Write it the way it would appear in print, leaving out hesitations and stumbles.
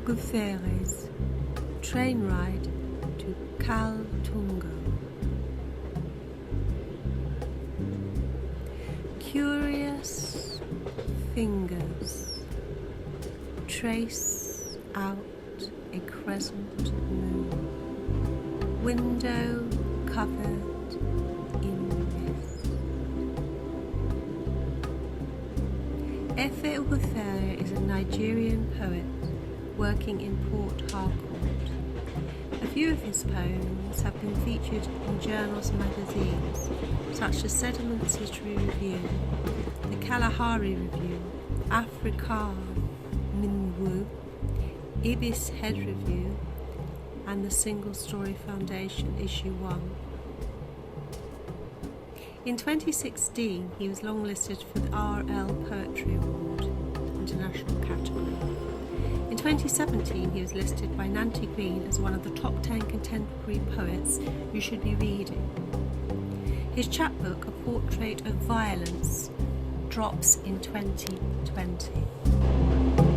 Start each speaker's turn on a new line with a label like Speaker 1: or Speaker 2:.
Speaker 1: Ogufere's train ride to Kaltungo. Curious fingers trace out a crescent moon, window covered in mist. Efe Ogufere is a Nigerian poet working in Port Harcourt. A few of his poems have been featured in journals and magazines such as Sediments History Review, the Kalahari Review, Africa Minwu, Ibis Head Review, and the Single Story Foundation Issue 1. In 2016, he was longlisted for the R.L. Poetry Award, International category. In 2017, he was listed by Nancy Green as one of the top 10 contemporary poets you should be reading. His chapbook, A Portrait of Violence, drops in 2020.